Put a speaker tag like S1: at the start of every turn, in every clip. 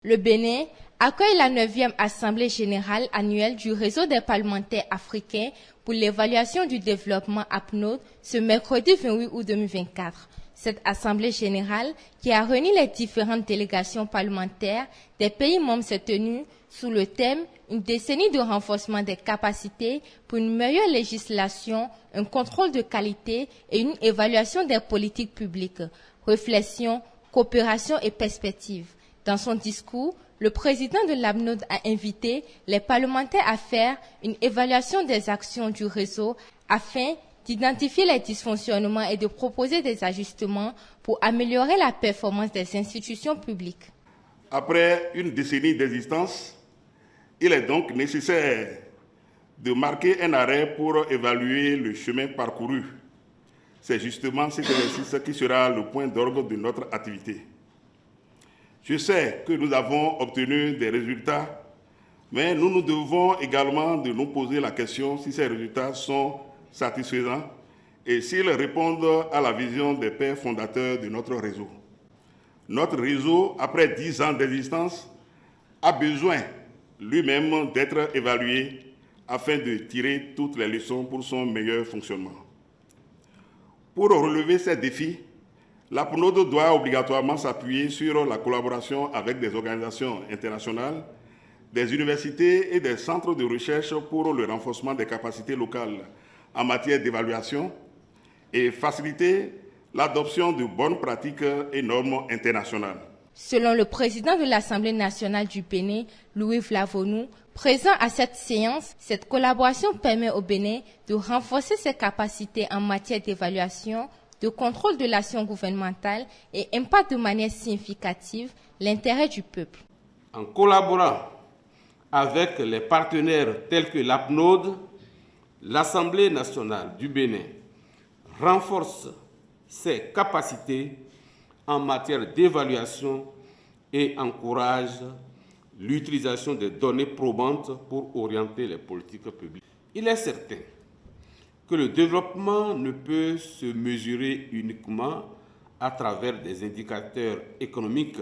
S1: Le Bénin accueille la 9e Assemblée générale annuelle du Réseau des parlementaires africains pour l'évaluation du développement APNOD ce mercredi 28 août 2024. Cette Assemblée générale, qui a réuni les différentes délégations parlementaires des pays membres, s'est tenue sous le thème « Une décennie de renforcement des capacités pour une meilleure législation, un contrôle de qualité et une évaluation des politiques publiques, réflexion, coopération et perspectives ». Dans son discours, le président de l'APNOD a invité les parlementaires à faire une évaluation des actions du réseau afin d'identifier les dysfonctionnements et de proposer des ajustements pour améliorer la performance des institutions publiques.
S2: Après une décennie d'existence, il est donc nécessaire de marquer un arrêt pour évaluer le chemin parcouru. C'est justement cet exercice qui sera le point d'orgue de notre activité. Je sais que nous avons obtenu des résultats, mais nous devons également de nous poser la question si ces résultats sont satisfaisants et s'ils répondent à la vision des pères fondateurs de notre réseau. Notre réseau, après 10 ans d'existence, a besoin lui-même d'être évalué afin de tirer toutes les leçons pour son meilleur fonctionnement. Pour relever ces défis, l'APNOD doit obligatoirement s'appuyer sur la collaboration avec des organisations internationales, des universités et des centres de recherche pour le renforcement des capacités locales en matière d'évaluation et faciliter l'adoption de bonnes pratiques et normes internationales.
S1: Selon le président de l'Assemblée nationale du Bénin, Louis Vlavonou, présent à cette séance, cette collaboration permet au Bénin de renforcer ses capacités en matière d'évaluation, de contrôle de l'action gouvernementale et impacte de manière significative l'intérêt du peuple.
S3: En collaborant avec les partenaires tels que l'APNOD, l'Assemblée nationale du Bénin renforce ses capacités en matière d'évaluation et encourage l'utilisation des données probantes pour orienter les politiques publiques. Il est certain que le développement ne peut se mesurer uniquement à travers des indicateurs économiques.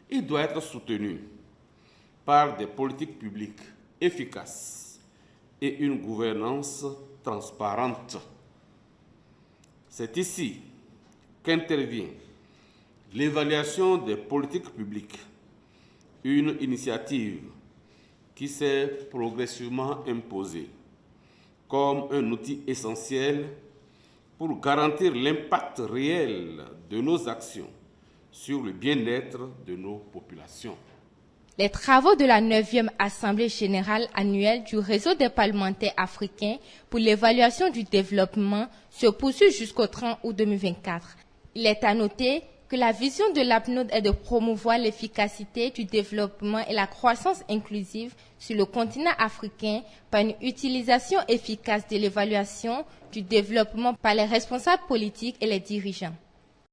S3: Il doit être soutenu par des politiques publiques efficaces et une gouvernance transparente. C'est ici qu'intervient l'évaluation des politiques publiques, une initiative qui s'est progressivement imposée comme un outil essentiel pour garantir l'impact réel de nos actions sur le bien-être de nos populations.
S1: Les travaux de la 9e Assemblée générale annuelle du Réseau des parlementaires africains pour l'évaluation du développement se poursuivent jusqu'au 30 août 2024. Il est à noter que la vision de l'APNOD est de promouvoir l'efficacité du développement et la croissance inclusive sur le continent africain par une utilisation efficace de l'évaluation du développement par les responsables politiques et les dirigeants.